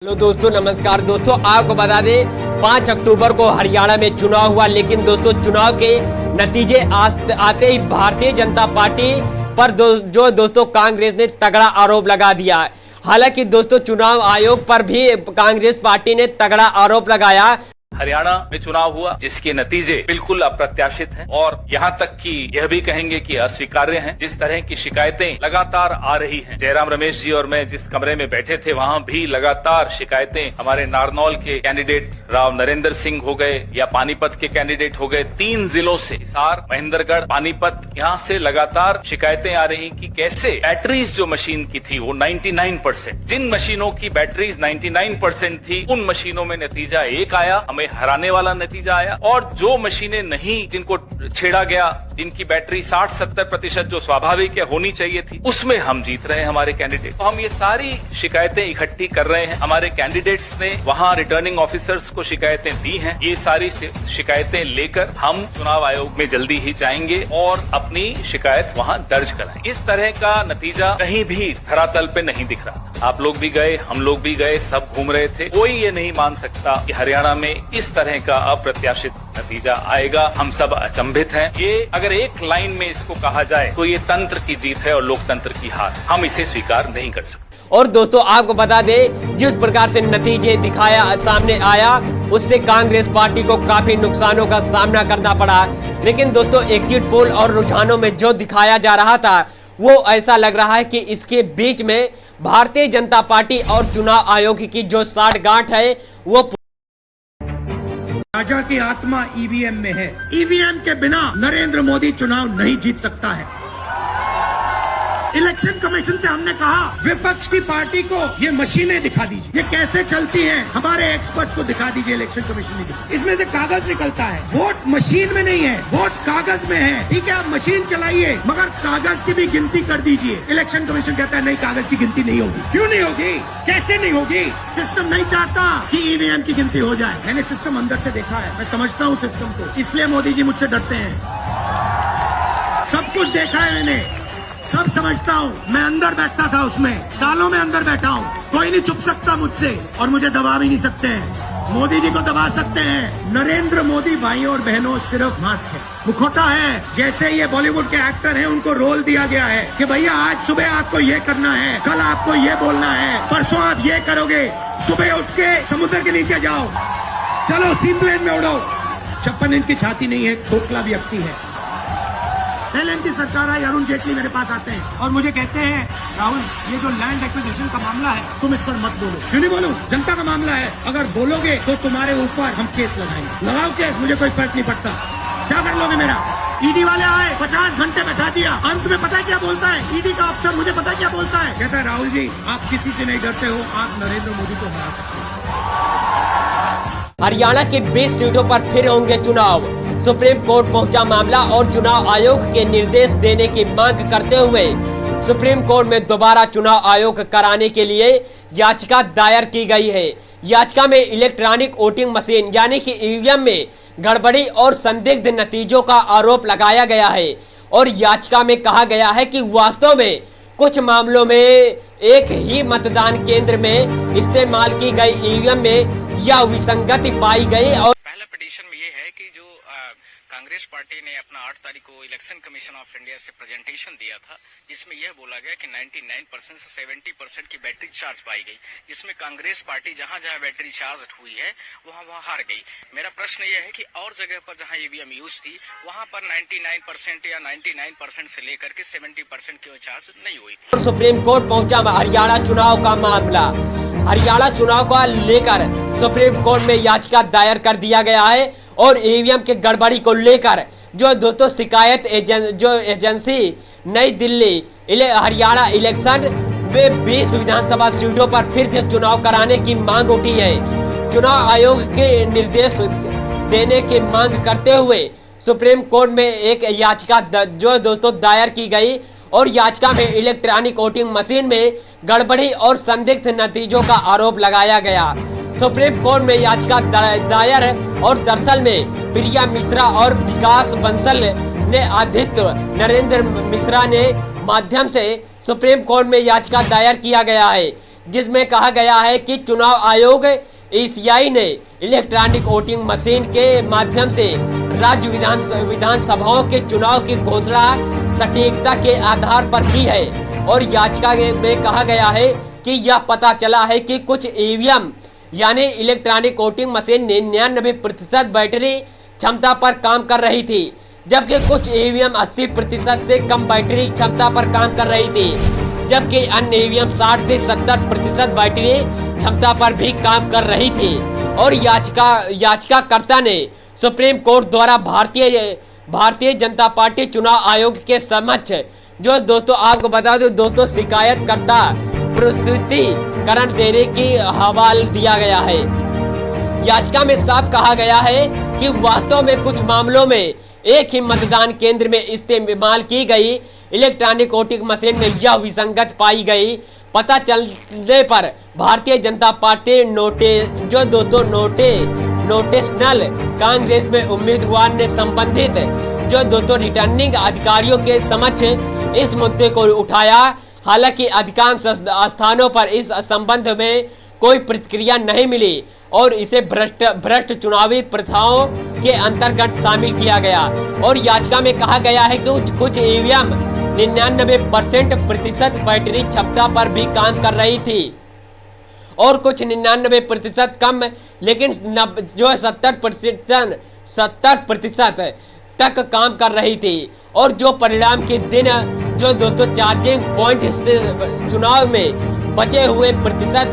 Hello दोस्तों, नमस्कार दोस्तों। आपको बता दें 5 अक्टूबर को हरियाणा में चुनाव हुआ, लेकिन दोस्तों चुनाव के नतीजे आते ही भारतीय जनता पार्टी पर दोस्तों कांग्रेस ने तगड़ा आरोप लगा दिया। हालांकि दोस्तों चुनाव आयोग पर भी कांग्रेस पार्टी ने तगड़ा आरोप लगाया। हरियाणा में चुनाव हुआ जिसके नतीजे बिल्कुल अप्रत्याशित हैं और यहाँ तक कि यह भी कहेंगे कि अस्वीकार्य हैं। जिस तरह की शिकायतें लगातार आ रही हैं, जयराम रमेश जी और मैं जिस कमरे में बैठे थे वहाँ भी लगातार शिकायतें हमारे नारनौल के कैंडिडेट राव नरेंद्र सिंह हो गए या पानीपत के कैंडिडेट हो गए, 3 जिलों से हिसार, महेंद्रगढ़, पानीपत, यहाँ से लगातार शिकायतें आ रही कि कैसे बैटरीज जो मशीन की थी वो 99%, जिन मशीनों की बैटरीज 99% थी उन मशीनों में नतीजा एक आया, हमें हराने वाला नतीजा आया, और जो मशीनें नहीं, जिनको छेड़ा गया, जिनकी बैटरी 60-70% जो स्वाभाविक होनी चाहिए थी, उसमें हम जीत रहे हैं हमारे कैंडिडेट। तो हम ये सारी शिकायतें इकट्ठी कर रहे हैं। हमारे कैंडिडेट्स ने वहां रिटर्निंग ऑफिसर्स को शिकायतें दी हैं। ये सारी शिकायतें लेकर हम चुनाव आयोग में जल्दी ही जाएंगे और अपनी शिकायत वहां दर्ज कराएंगे। इस तरह का नतीजा कहीं भी धरातल पे नहीं दिख रहा। आप लोग भी गए, हम लोग भी गए, सब घूम रहे थे। कोई ये नहीं मान सकता कि हरियाणा में इस तरह का अप्रत्याशित नतीजा आएगा। हम सब अचंभित हैं। ये अगर एक लाइन में इसको कहा जाए तो ये तंत्र की जीत है और लोकतंत्र की हार। हम इसे स्वीकार नहीं कर सकते। और दोस्तों आपको बता दें, जिस प्रकार से नतीजे सामने आया उससे कांग्रेस पार्टी को काफी नुकसानों का सामना करना पड़ा। लेकिन दोस्तों एग्जिट पोल और रुझानों में जो दिखाया जा रहा था वो ऐसा लग रहा है कि इसके बीच में भारतीय जनता पार्टी और चुनाव आयोग की जो साठगांठ है वो राजा की आत्मा ईवीएम में है। ईवीएम के बिना नरेंद्र मोदी चुनाव नहीं जीत सकता है। इलेक्शन कमीशन से हमने कहा विपक्ष की पार्टी को ये मशीनें दिखा दीजिए, ये कैसे चलती हैं, हमारे एक्सपर्ट को दिखा दीजिए। इलेक्शन कमीशन ने इसमें से कागज निकलता है, वोट मशीन में नहीं है, वोट कागज में है। ठीक है, आप मशीन चलाइए मगर कागज की भी गिनती कर दीजिए। इलेक्शन कमीशन कहता है नहीं, कागज की गिनती नहीं होगी। क्यों नहीं होगी, कैसे नहीं होगी? सिस्टम नहीं चाहता कि ईवीएम की गिनती हो जाए। मैंने सिस्टम अंदर से देखा है, मैं समझता हूँ सिस्टम को, इसलिए मोदी जी मुझसे डरते हैं। सब कुछ देखा है मैंने, सब समझता हूँ। मैं अंदर बैठता था उसमें, सालों में अंदर बैठा हूँ। कोई नहीं छुप सकता मुझसे और मुझे दबा भी नहीं सकते हैं। मोदी जी को दबा सकते हैं। नरेंद्र मोदी भाइयों और बहनों सिर्फ मास्क है, मुखौटा है। जैसे ये बॉलीवुड के एक्टर हैं, उनको रोल दिया गया है कि भैया आज सुबह आपको ये करना है, कल आपको ये बोलना है, परसों आप ये करोगे। सुबह उठ के समुद्र के नीचे जाओ, चलो सी प्लेन में उड़ो। 56 इंच की छाती नहीं है, खोखला भी अक्ति है। एलएन की सरकार आई, अरुण जेटली मेरे पास आते हैं और मुझे कहते हैं राहुल ये जो लैंड एक्विजिशन का मामला है तुम इस पर मत बोलो। क्यों नहीं बोलूं? जनता का मामला है, अगर बोलोगे तो तुम्हारे ऊपर हम केस लगाएंगे। लगाओ केस, मुझे कोई फर्क नहीं पड़ता। क्या कर लोगे मेरा? ईडी वाले आए, 50 घंटे बैठा दिया, अंत में पता है क्या बोलता है ईडी का अफसर? मुझे पता है क्या बोलता है? कहता है राहुल जी आप किसी से नहीं डरते हो, आप नरेंद्र मोदी को हरा सकते हो। हरियाणा की 20 सीटों पर फिर होंगे चुनाव। सुप्रीम कोर्ट पहुंचा मामला और चुनाव आयोग के निर्देश देने की मांग करते हुए सुप्रीम कोर्ट में दोबारा चुनाव आयोग कराने के लिए याचिका दायर की गई है। याचिका में इलेक्ट्रॉनिक वोटिंग मशीन यानी कि ईवीएम में गड़बड़ी और संदिग्ध नतीजों का आरोप लगाया गया है और याचिका में कहा गया है कि वास्तव में कुछ मामलों में एक ही मतदान केंद्र में इस्तेमाल की गई ईवीएम में यह विसंगति पाई गई। और पहला पिटीशन में ये है कि जो कांग्रेस पार्टी ने अपना 8 तारीख को इलेक्शन कमीशन ऑफ इंडिया से प्रेजेंटेशन दिया था, जिसमें यह बोला गया कि 99% से 70% की बैटरी चार्ज पाई गई, जिसमें कांग्रेस पार्टी जहां जहां बैटरी चार्ज हुई है वहां हार गई। मेरा प्रश्न यह है कि और जगह पर जहां ईवीएम यूज थी वहां पर 99% या 99% से लेकर के 70% की चार्ज नहीं हुई थी। सुप्रीम कोर्ट पहुंचा हरियाणा चुनाव का मामला। हरियाणा चुनाव को लेकर सुप्रीम कोर्ट में याचिका दायर कर दिया गया है और ईवीएम के गड़बड़ी को लेकर जो दोस्तों शिकायत एजेंसी नई दिल्ली हरियाणा इलेक्शन में 20 विधानसभा सीटों पर फिर से चुनाव कराने की मांग उठी है। चुनाव आयोग के निर्देश देने की मांग करते हुए सुप्रीम कोर्ट में एक याचिका जो दोस्तों दायर की गई और याचिका में इलेक्ट्रॉनिक वोटिंग मशीन में गड़बड़ी और संदिग्ध नतीजों का आरोप लगाया गया। सुप्रीम कोर्ट में याचिका दायर और दरअसल में प्रिया मिश्रा और विकास बंसल ने आदित्य नरेंद्र मिश्रा ने माध्यम से सुप्रीम कोर्ट में याचिका दायर किया गया है। जिसमें कहा गया है कि चुनाव आयोग ईसीआई ने इलेक्ट्रॉनिक वोटिंग मशीन के माध्यम से राज्य विधानसभाओं के चुनाव की घोषणा सटीकता के आधार पर की है। और याचिका में कहा गया है कि यह पता चला है कि कुछ ईवीएम यानी इलेक्ट्रॉनिक वोटिंग मशीन 99% बैटरी क्षमता पर काम कर रही थी, जबकि कुछ ईवीएम 80% से कम बैटरी क्षमता पर काम कर रही थी, जबकि अन्य ईवीएम 60 से 70% बैटरी क्षमता पर भी काम कर रही थी। और याचिकाकर्ता ने सुप्रीम कोर्ट द्वारा भारतीय जनता पार्टी चुनाव आयोग के समक्ष, जो दोस्तों आपको बता दो दोस्तों, शिकायतकर्ता प्रस्तुतिकरण देने की हवाला दिया गया है। याचिका में साफ कहा गया है कि वास्तव में कुछ मामलों में एक ही मतदान केंद्र में इस्तेमाल की गई इलेक्ट्रॉनिक वोटिंग मशीन में यह विसंगत पाई गई। पता चलने पर भारतीय जनता पार्टी नोटिशनल कांग्रेस में उम्मीदवार ने संबंधित रिटर्निंग अधिकारियों के समक्ष इस मुद्दे को उठाया। हालांकि अधिकांश स्थानों पर इस संबंध में कोई प्रतिक्रिया नहीं मिली और इसे भ्रष्ट चुनावी प्रथाओं के अंतर्गत शामिल किया गया। और याचिका में कहा गया है कि कुछ ईवीएम 99% बैटरी क्षमता पर भी काम कर रही थी और कुछ 99% कम, लेकिन जो 70% तक काम कर रही थी। और जो परिणाम के दिन जो दोस्तों चार्जिंग पॉइंट चुनाव में बचे हुए प्रतिशत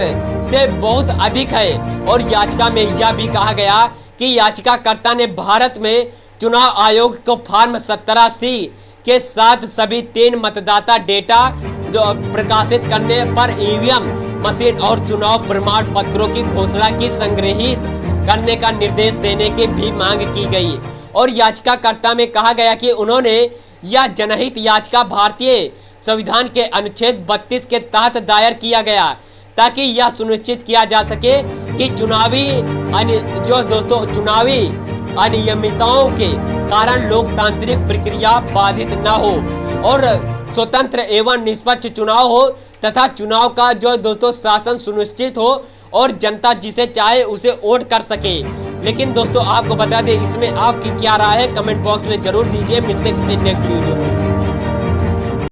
से बहुत अधिक है। और याचिका में यह भी कहा गया कि याचिकाकर्ता ने भारत में चुनाव आयोग को फॉर्म 17C के साथ सभी 3 मतदाता डेटा जो प्रकाशित करने पर ईवीएम मशीन और चुनाव प्रमाण पत्रों की घोषणा की संग्रहित करने का निर्देश देने की भी मांग की गई। और याचिकाकर्ता में कहा गया कि उन्होंने यह जनहित याचिका भारतीय संविधान के अनुच्छेद 32 के तहत दायर किया गया ताकि यह सुनिश्चित किया जा सके कि चुनावी अनियमितताओं के कारण लोकतांत्रिक प्रक्रिया बाधित न हो और स्वतंत्र एवं निष्पक्ष चुनाव हो तथा चुनाव का शासन सुनिश्चित हो और जनता जिसे चाहे उसे वोट कर सके। लेकिन दोस्तों आपको बता दें इसमें आपकी क्या राय है, कमेंट बॉक्स में जरूर दीजिए। मिलते हैं नेक्स्ट वीडियो में।